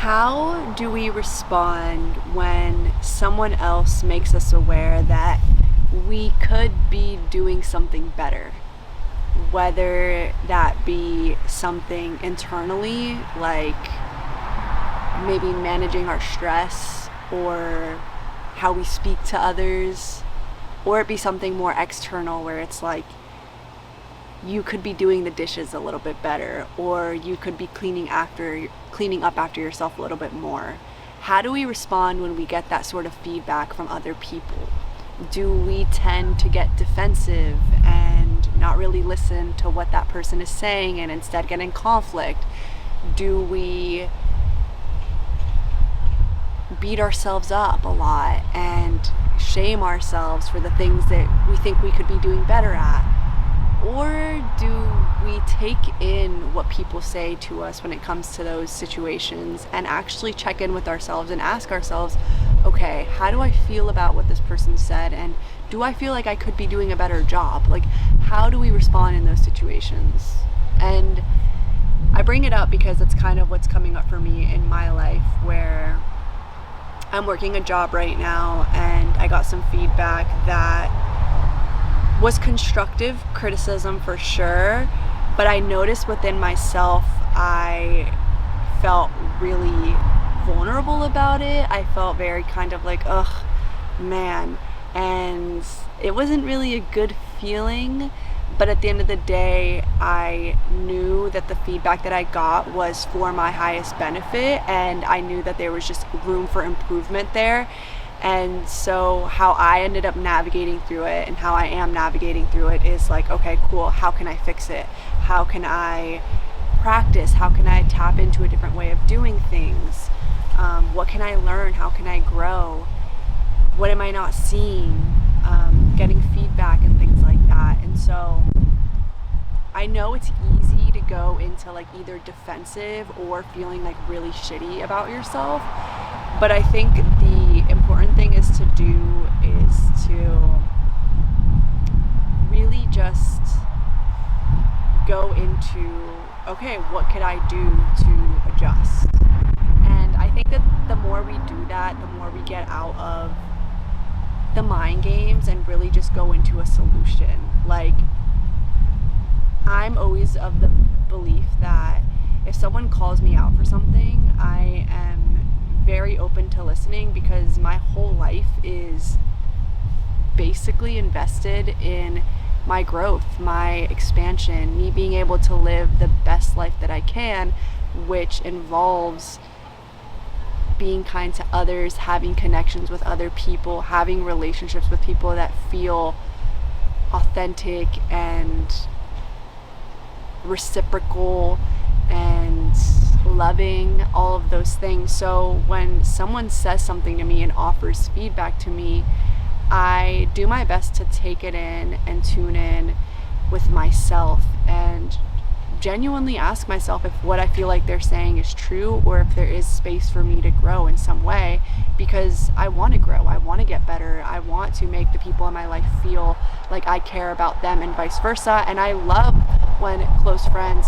How do we respond when someone else makes us aware that we could be doing something better? Whether that be something internally, like maybe managing our stress or how we speak to others, or it be something more external where it's like you could be doing the dishes a little bit better, or you could be cleaning up after yourself a little bit more. How do we respond when we get that sort of feedback from other people? Do we tend to get defensive and not really listen to what that person is saying and instead get in conflict? Do we beat ourselves up a lot and shame ourselves for the things that we think we could be doing better at? Or do we take in what people say to us when it comes to those situations and actually check in with ourselves and ask ourselves, okay, how do I feel about what this person said? And do I feel like I could be doing a better job? Like, how do we respond in those situations? And I bring it up because it's kind of what's coming up for me in my life, where I'm working a job right now and I got some feedback that was constructive criticism for sure, but I noticed within myself I felt really vulnerable about it. I felt very kind of like, ugh, man. And it wasn't really a good feeling, but at the end of the day, I knew that the feedback that I got was for my highest benefit, and I knew that there was just room for improvement there. And so how I ended up navigating through it and how I am navigating through it is like, okay, cool, how can I fix it? How can I practice? How can I tap into a different way of doing things? What can I learn? How can I grow? What am I not seeing? Getting feedback and things like that. And so I know it's easy to go into like either defensive or feeling like really shitty about yourself. But I think the important thing is to really just go into, okay, what could I do to adjust? And I think that the more we do that, the more we get out of the mind games and really just go into a solution. Like, I'm always of the belief that if someone calls me out for something, I am very open to listening, because my whole life is basically invested in my growth, my expansion, me being able to live the best life that I can, which involves being kind to others, having connections with other people, having relationships with people that feel authentic and reciprocal and loving, all of those things. So when someone says something to me and offers feedback to me, I do my best to take it in and tune in with myself and genuinely ask myself if what I feel like they're saying is true, or if there is space for me to grow in some way, because I want to grow, I want to get better, I want to make the people in my life feel like I care about them and vice versa. And I love when close friends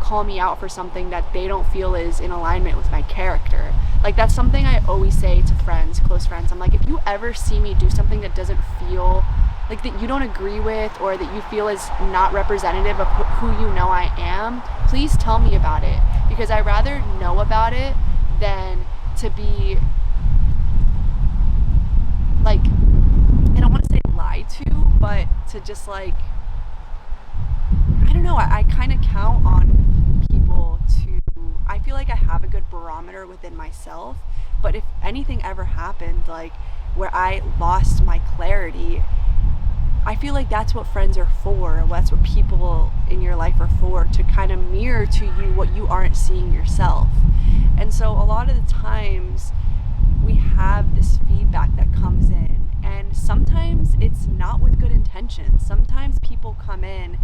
call me out for something that they don't feel is in alignment with my character. Like, that's something I always say to friends, close friends. I'm like, if you ever see me do something that doesn't feel like, that you don't agree with, or that you feel is not representative of who you know I am, please tell me about it, because I rather know about it than to be like, I don't want to say lied to, but to just like, I don't know, I kind of count on people to, I feel like I have a good barometer within myself, but if anything ever happened, like where I lost my clarity, I feel like that's what friends are for. That's what people in your life are for, to kind of mirror to you what you aren't seeing yourself. And so a lot of the times we have this feedback that comes in, and sometimes it's not with good intentions. Sometimes people come in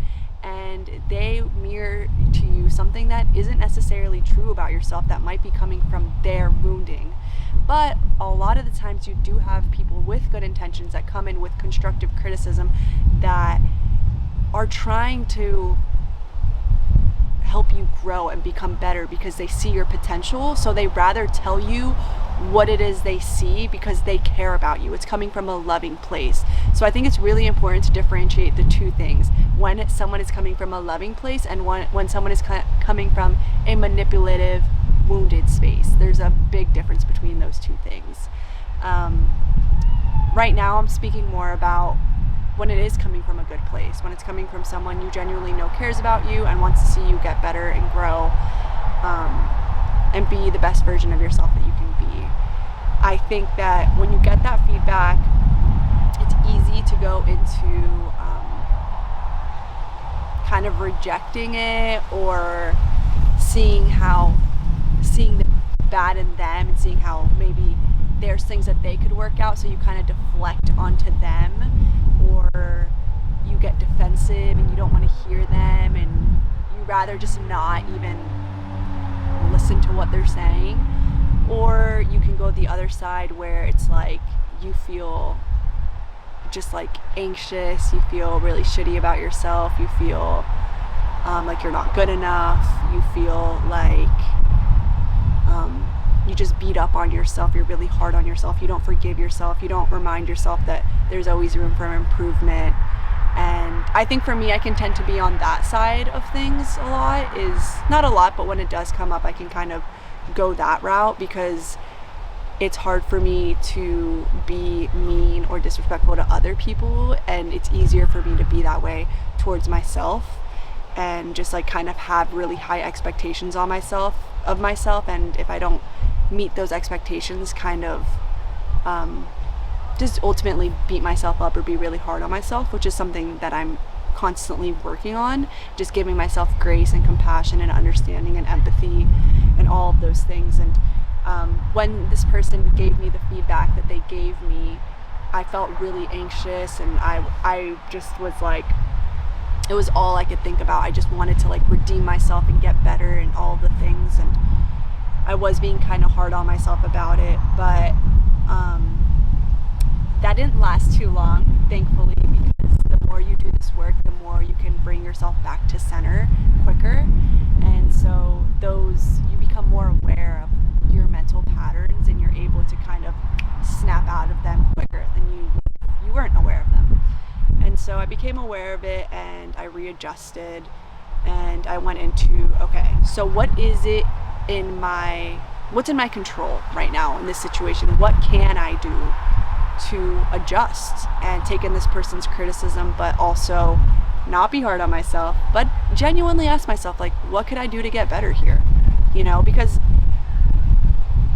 and they mirror to you something that isn't necessarily true about yourself, that might be coming from their wounding. But a lot of the times you do have people with good intentions that come in with constructive criticism that are trying to help you grow and become better because they see your potential. So they rather tell you what it is they see because they care about you. It's coming from a loving place. So I think it's really important to differentiate the two things. When someone is coming from a loving place and when someone is coming from a manipulative, wounded space. There's a big difference between those two things. Right now I'm speaking more about when it is coming from a good place, when it's coming from someone you genuinely know cares about you and wants to see you get better and grow, and be the best version of yourself that you can be. I think that when you get that feedback, it's easy to go into kind of rejecting it or seeing the bad in them and seeing how maybe there's things that they could work out, so you kind of deflect onto them, or you get defensive and you don't want to hear them and you rather just not even listen to what they're saying. Or you can go the other side where it's like you feel just like anxious, you feel really shitty about yourself, you feel like you're not good enough, you feel like you just beat up on yourself, you're really hard on yourself, you don't forgive yourself, you don't remind yourself that there's always room for improvement. And I think for me, I can tend to be on that side of things a lot. Is not a lot, but when it does come up, I can kind of go that route because it's hard for me to be mean or disrespectful to other people, and it's easier for me to be that way towards myself and just like kind of have really high expectations of myself, and if I don't meet those expectations, kind of just ultimately beat myself up or be really hard on myself, which is something that I'm constantly working on, just giving myself grace and compassion and understanding and empathy and all of those things. And when this person gave me the feedback that they gave me, I felt really anxious, and I just was like, it was all I could think about. I just wanted to like redeem myself and get better and all of the things, and I was being kind of hard on myself about it, but that didn't last too long, thankfully, because the more you do this work, the more you can bring yourself back to center quicker. And so you become more aware of your mental patterns, and you're able to kind of snap out of them quicker than you weren't aware of them. And so I became aware of it, and I readjusted, and I went into, okay, so what's in my control right now in this situation? What can I do to adjust and take in this person's criticism, but also not be hard on myself, but genuinely ask myself, like, what could I do to get better here? Because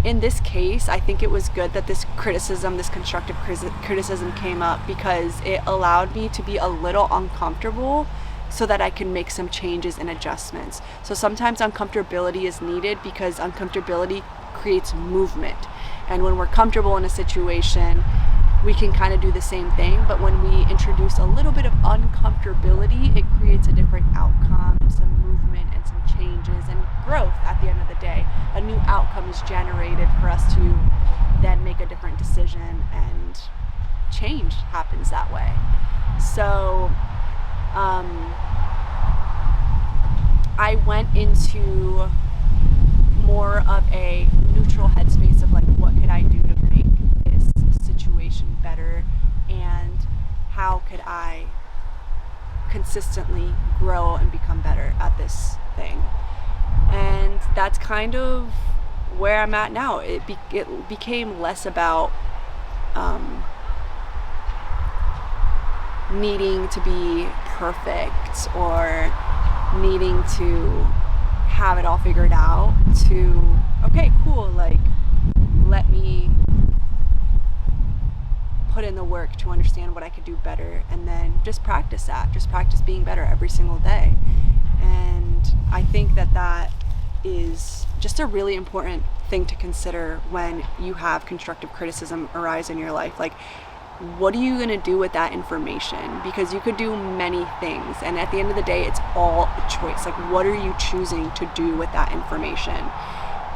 in this case, I think it was good that this constructive criticism came up, because it allowed me to be a little uncomfortable so that I can make some changes and adjustments. So sometimes uncomfortability is needed because uncomfortability creates movement. And when we're comfortable in a situation, we can kind of do the same thing, but when we introduce a little bit of uncomfortability, it creates a different outcome, some movement and some changes and growth at the end of the day. A new outcome is generated for us to then make a different decision, and change happens that way. So I went into more of a neutral headspace of like, what could I do to make this situation better, and how could I consistently grow and become better at this thing. And that's kind of where I'm at now. It became less about needing to be perfect or needing to have it all figured out, to, okay, cool, like, let me put in the work to understand what I could do better, and then just practice being better every single day. And I think that is just a really important thing to consider when you have constructive criticism arise in your life. Like, what are you going to do with that information? Because you could do many things, and at the end of the day, it's all a choice. Like, what are you choosing to do with that information?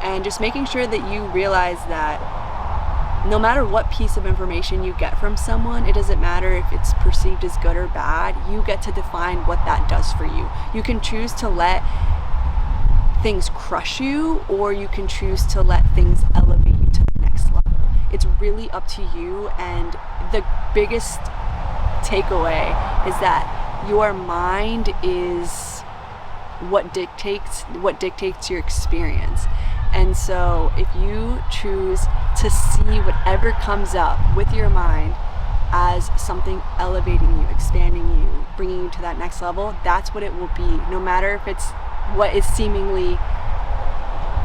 And just making sure that you realize that no matter what piece of information you get from someone, it doesn't matter if it's perceived as good or bad, you get to define what that does for you. You can choose to let things crush you, or you can choose to let things elevate you to the next level. It's really up to you. And the biggest takeaway is that your mind is what dictates your experience. And so if you choose to see whatever comes up with your mind as something elevating you, expanding you, bringing you to that next level, that's what it will be. No matter if it's what is seemingly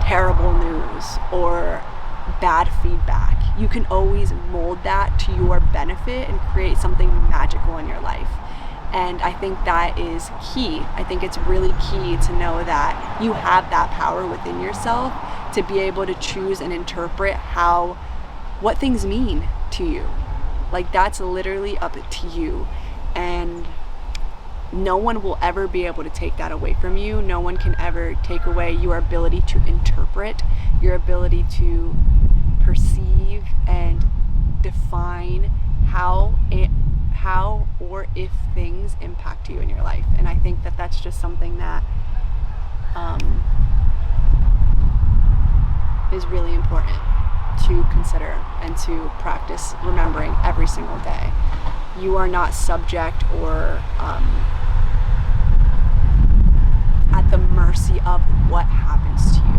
terrible news or bad feedback, you can always mold that to your benefit and create something magical in your life. And I think that is key. I think it's really key to know that you have that power within yourself to be able to choose and interpret what things mean to you. Like, that's literally up to you. And no one will ever be able to take that away from you. No one can ever take away your ability to interpret, your ability to perceive and define how or if things impact you in your life. And I think that that's just something that is really important to consider and to practice remembering every single day. You are not subject or at the mercy of what happens to you.